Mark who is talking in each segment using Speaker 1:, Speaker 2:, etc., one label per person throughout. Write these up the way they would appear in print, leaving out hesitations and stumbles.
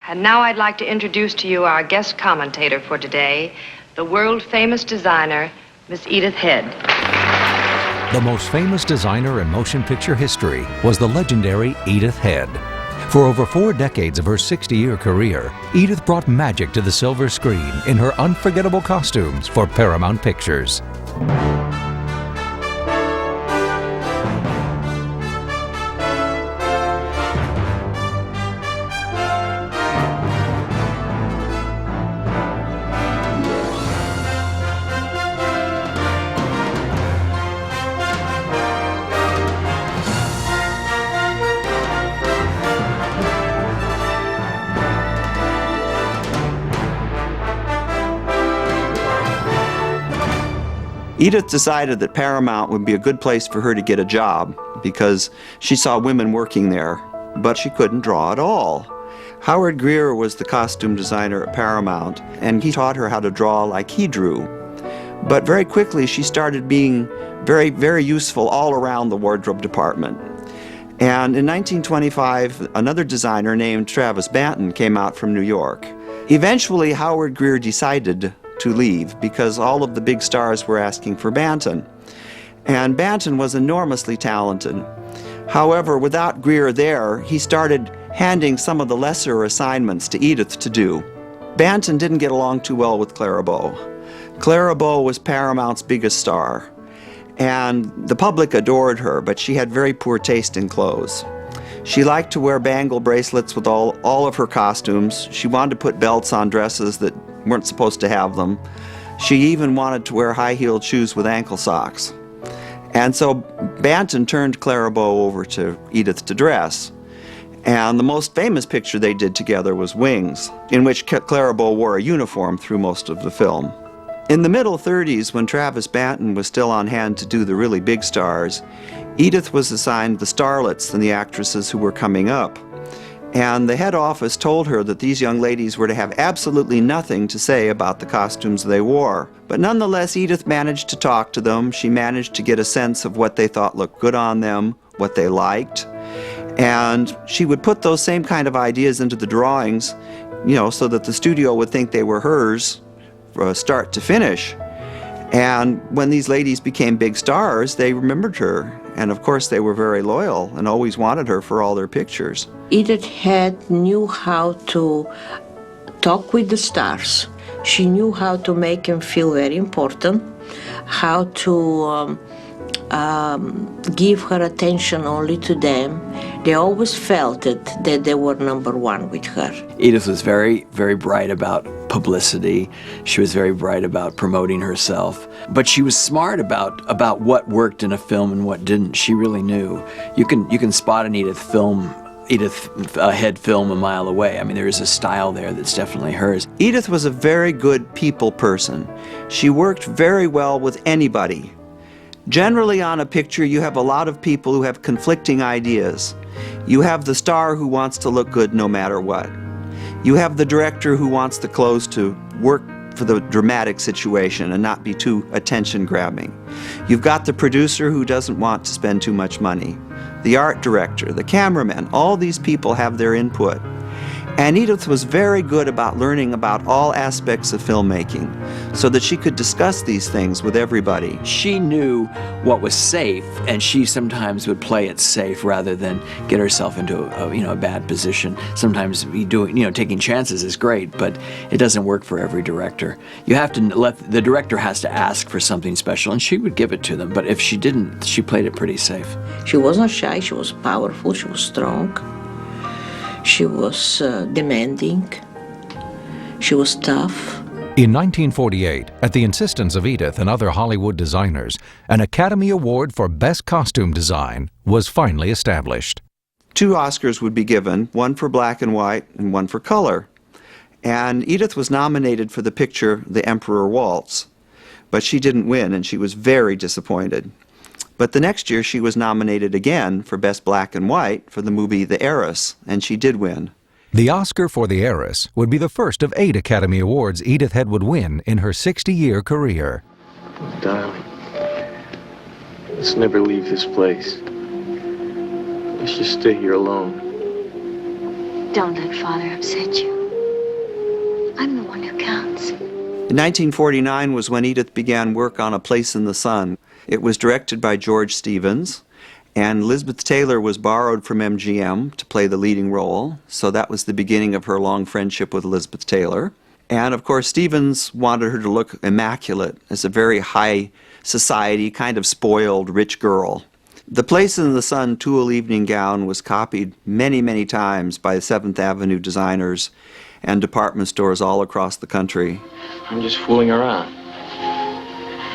Speaker 1: And now I'd like to introduce to you our guest commentator for today, the world-famous designer, Miss Edith Head.
Speaker 2: The most famous designer in motion picture history was the legendary Edith Head. For over 4 decades of her 60-year career, Edith brought magic to the silver screen in her unforgettable costumes for Paramount Pictures.
Speaker 3: Edith decided that Paramount would be a good place for her to get a job because she saw women working there, but she couldn't draw at all. Howard Greer was the costume designer at Paramount, and he taught her how to draw like he drew. But very quickly she started being very, very useful all around the wardrobe department. And in 1925, another designer named Travis Banton came out from New York. Eventually, Howard Greer decided to leave because all of the big stars were asking for Banton. And Banton was enormously talented. However, without Greer there, he started handing some of the lesser assignments to Edith to do. Banton didn't get along too well with Clara Bow. Clara Bow was Paramount's biggest star, and the public adored her, but she had very poor taste in clothes. She liked to wear bangle bracelets with all of her costumes. She wanted to put belts on dresses that weren't supposed to have them. She even wanted to wear high-heeled shoes with ankle socks. And so Banton turned Clara Bow over to Edith to dress. And the most famous picture they did together was Wings, in which Clara Bow wore a uniform through most of the film. In the middle 30s, when Travis Banton was still on hand to do the really big stars, Edith was assigned the starlets and the actresses who were coming up. And the head office told her that these young ladies were to have absolutely nothing to say about the costumes they wore. But nonetheless, Edith managed to talk to them. She managed to get a sense of what they thought looked good on them, what they liked. And she would put those same kind of ideas into the drawings, so that the studio would think they were hers from start to finish. And when these ladies became big stars, they remembered her. And of course, they were very loyal and always wanted her for all their pictures.
Speaker 4: Edith Head knew how to talk with the stars. She knew how to make them feel very important, how to give her attention only to them. They always felt that they were number one with her.
Speaker 5: Edith was very, very bright about publicity. She was very bright about promoting herself. But she was smart about what worked in a film and what didn't. She really knew. You can spot an Edith Head film a mile away. I mean, there is a style there that's definitely hers.
Speaker 3: Edith was a very good people person. She worked very well with anybody. Generally on a picture, you have a lot of people who have conflicting ideas. You have the star who wants to look good no matter what. You have the director who wants the clothes to work for the dramatic situation and not be too attention-grabbing. You've got the producer who doesn't want to spend too much money. The art director, the cameraman, all these people have their input. And Edith was very good about learning about all aspects of filmmaking so that she could discuss these things with everybody.
Speaker 5: She knew what was safe, and she sometimes would play it safe rather than get herself into a bad position. Sometimes taking chances is great, but it doesn't work for every director. You have to the director has to ask for something special, and she would give it to them. But if she didn't, she played it pretty safe.
Speaker 4: She wasn't shy. She was powerful. She was strong. She was demanding. She was tough.
Speaker 2: In 1948, at the insistence of Edith and other Hollywood designers, an Academy Award for Best Costume Design was finally established.
Speaker 3: 2 Oscars would be given, one for black and white and one for color. And Edith was nominated for the picture The Emperor Waltz, but she didn't win, and she was very disappointed. But the next year she was nominated again for Best Black and White for the movie The Heiress, and she did win.
Speaker 2: The Oscar for The Heiress would be the first of 8 Academy Awards Edith Head would win in her 60-year career.
Speaker 6: Darling, let's never leave this place. Let's just stay here alone.
Speaker 7: Don't let Father upset you. I'm the one who counts.
Speaker 3: In 1949 was when Edith began work on A Place in the Sun. It was directed by George Stevens, and Elizabeth Taylor was borrowed from MGM to play the leading role, so that was the beginning of her long friendship with Elizabeth Taylor. And of course, Stevens wanted her to look immaculate as a very high society, kind of spoiled, rich girl. The Place in the Sun tulle evening gown was copied many, many times by 7th Avenue designers and department stores all across the country.
Speaker 6: I'm just fooling around.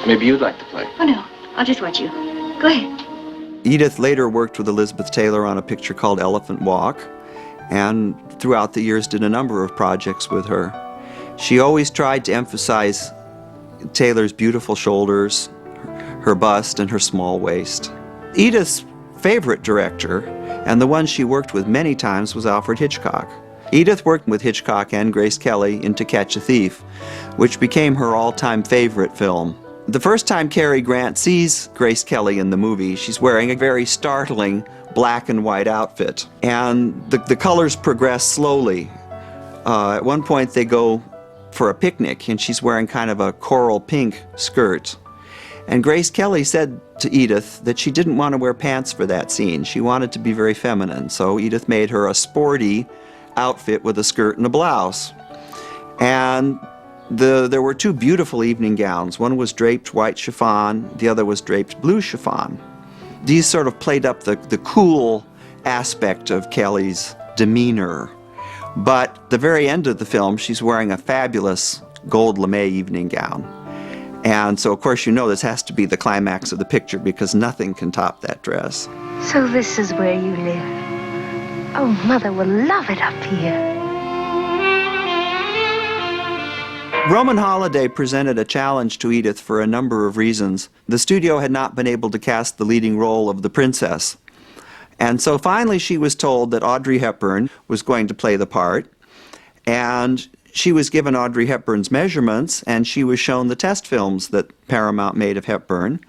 Speaker 6: Maybe you'd like to play.
Speaker 7: Oh, no. I'll just watch you. Go ahead.
Speaker 3: Edith later worked with Elizabeth Taylor on a picture called Elephant Walk, and throughout the years did a number of projects with her. She always tried to emphasize Taylor's beautiful shoulders, her bust, and her small waist. Edith's favorite director, and the one she worked with many times, was Alfred Hitchcock. Edith worked with Hitchcock and Grace Kelly in To Catch a Thief, which became her all-time favorite film. The first time Cary Grant sees Grace Kelly in the movie, she's wearing a very startling black and white outfit, and the colors progress slowly. At one point they go for a picnic, and she's wearing kind of a coral pink skirt. And Grace Kelly said to Edith that she didn't want to wear pants for that scene. She wanted to be very feminine, so Edith made her a sporty outfit with a skirt and a blouse. And there were two beautiful evening gowns. One was draped white chiffon, the other was draped blue chiffon. These sort of played up the cool aspect of Kelly's demeanor. But the very end of the film, she's wearing a fabulous gold lame evening gown. And so, of course, you know this has to be the climax of the picture because nothing can top that dress.
Speaker 8: So this is where you live. Oh, Mother will love it up here.
Speaker 3: Roman Holiday presented a challenge to Edith for a number of reasons. The studio had not been able to cast the leading role of the princess. And so finally she was told that Audrey Hepburn was going to play the part, and she was given Audrey Hepburn's measurements, and she was shown the test films that Paramount made of Hepburn.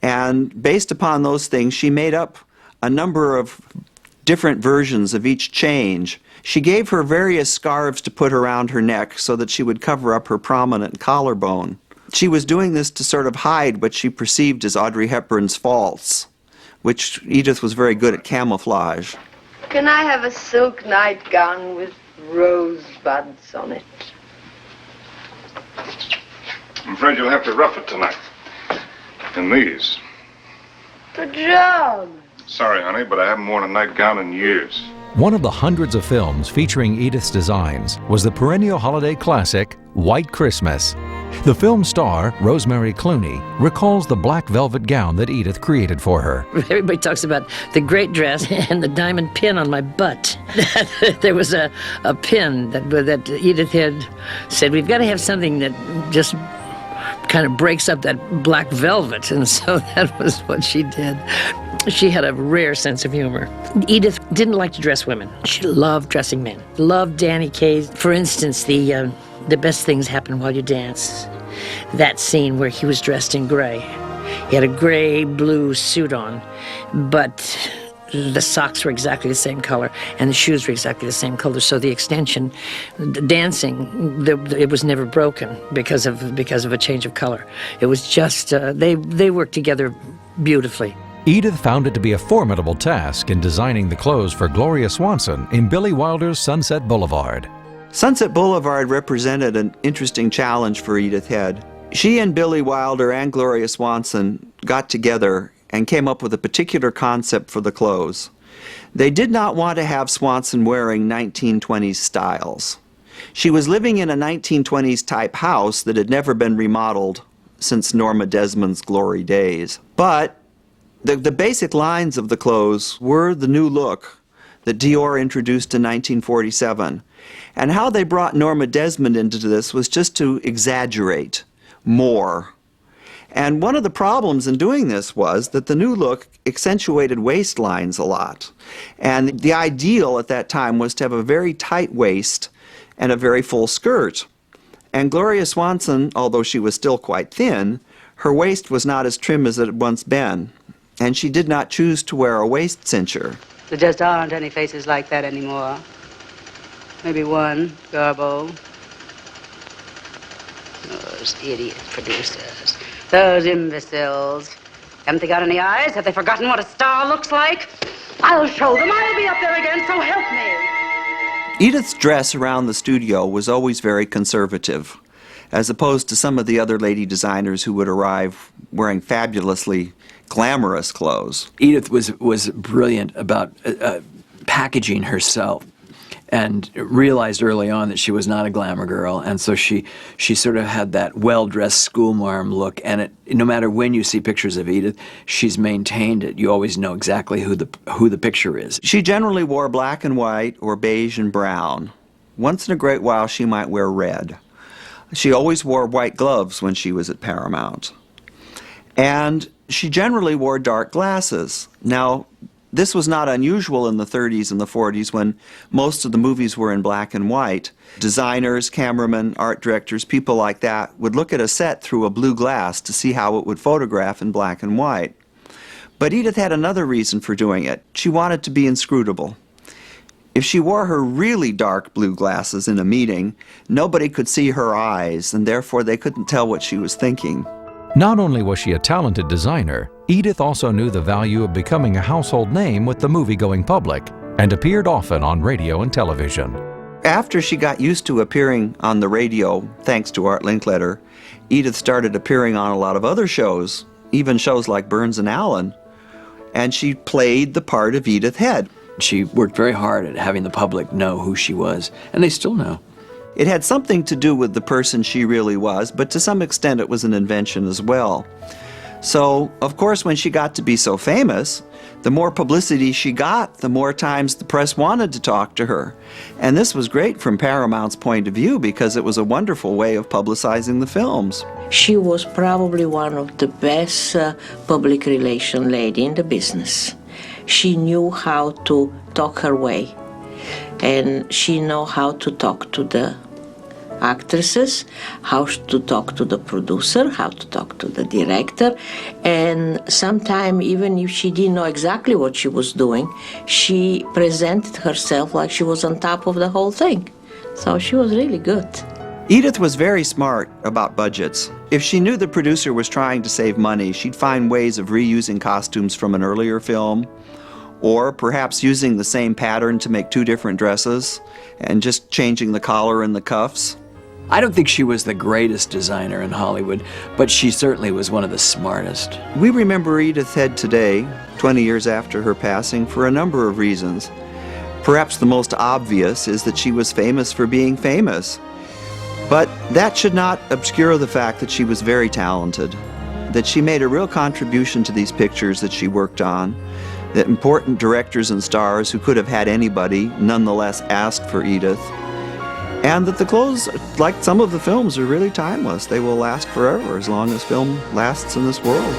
Speaker 3: And based upon those things, she made up a number of different versions of each change. She gave her various scarves to put around her neck so that she would cover up her prominent collarbone. She was doing this to sort of hide what she perceived as Audrey Hepburn's faults, which Edith was very good at camouflage.
Speaker 1: Can I have a silk nightgown with rosebuds on it?
Speaker 9: I'm afraid you'll have to rough it tonight. In these.
Speaker 1: Pajamas.
Speaker 9: Sorry, honey, but I haven't worn a nightgown in years.
Speaker 2: One of the hundreds of films featuring Edith's designs was the perennial holiday classic, White Christmas. The film star, Rosemary Clooney, recalls the black velvet gown that Edith created for her.
Speaker 10: Everybody talks about the great dress and the diamond pin on my butt. There was a pin that Edith had said, we've got to have something that just kind of breaks up that black velvet, and so that was what she did. She had a rare sense of humor. Edith didn't like to dress women. She loved dressing men. Loved Danny Kaye's. For instance, the best things happen while you dance. That scene where he was dressed in gray. He had a gray-blue suit on, but the socks were exactly the same color, and the shoes were exactly the same color. So the extension, the dancing, it was never broken because of a change of color. It was just they worked together beautifully.
Speaker 2: Edith found it to be a formidable task in designing the clothes for Gloria Swanson in Billy Wilder's Sunset Boulevard.
Speaker 3: Sunset Boulevard represented an interesting challenge for Edith Head. She and Billy Wilder and Gloria Swanson got together and came up with a particular concept for the clothes. They did not want to have Swanson wearing 1920s styles. She was living in a 1920s type house that had never been remodeled since Norma Desmond's glory days. But the basic lines of the clothes were the new look that Dior introduced in 1947. And how they brought Norma Desmond into this was just to exaggerate more. And one of the problems in doing this was that the new look accentuated waistlines a lot. And the ideal at that time was to have a very tight waist and a very full skirt. And Gloria Swanson, although she was still quite thin, her waist was not as trim as it had once been. And she did not choose to wear a waist cincher.
Speaker 11: There just aren't any faces like that anymore. Maybe one, Garbo. Those idiot producers. Those imbeciles. Haven't they got any eyes? Have they forgotten what a star looks like? I'll show them. I'll be up there again, so help me.
Speaker 3: Edith's dress around the studio was always very conservative, as opposed to some of the other lady designers who would arrive wearing fabulously glamorous clothes.
Speaker 5: Edith was brilliant about packaging herself, and realized early on that she was not a glamour girl, and so she sort of had that well-dressed schoolmarm look, and no matter when you see pictures of Edith, she's maintained it. You always know exactly who the picture is.
Speaker 3: She generally wore black and white or beige and brown. Once in a great while she might wear red. She always wore white gloves when she was at Paramount. And she generally wore dark glasses. Now, this was not unusual in the 30s and the 40s when most of the movies were in black and white. Designers, cameramen, art directors, people like that would look at a set through a blue glass to see how it would photograph in black and white. But Edith had another reason for doing it. She wanted to be inscrutable. If she wore her really dark blue glasses in a meeting, nobody could see her eyes, and therefore they couldn't tell what she was thinking.
Speaker 2: Not only was she a talented designer, Edith also knew the value of becoming a household name with the movie-going public and appeared often on radio and television.
Speaker 3: After she got used to appearing on the radio, thanks to Art Linkletter, Edith started appearing on a lot of other shows, even shows like Burns and Allen, and she played the part of Edith Head.
Speaker 5: She worked very hard at having the public know who she was, and they still know.
Speaker 3: It had something to do with the person she really was, but to some extent it was an invention as well. So, of course, when she got to be so famous, the more publicity she got, the more times the press wanted to talk to her. And this was great from Paramount's point of view because it was a wonderful way of publicizing the films.
Speaker 4: She was probably one of the best public relation lady in the business. She knew how to talk her way, and she knew how to talk to the actresses, how to talk to the producer, how to talk to the director, and sometimes even if she didn't know exactly what she was doing, she presented herself like she was on top of the whole thing. So she was really good.
Speaker 3: Edith was very smart about budgets. If she knew the producer was trying to save money, she'd find ways of reusing costumes from an earlier film, or perhaps using the same pattern to make two different dresses and just changing the collar and the cuffs.
Speaker 5: I don't think she was the greatest designer in Hollywood, but she certainly was one of the smartest.
Speaker 3: We remember Edith Head today, 20 years after her passing, for a number of reasons. Perhaps the most obvious is that she was famous for being famous. But that should not obscure the fact that she was very talented, that she made a real contribution to these pictures that she worked on, that important directors and stars who could have had anybody nonetheless asked for Edith, and that the clothes, like some of the films, are really timeless. They will last forever as long as film lasts in this world.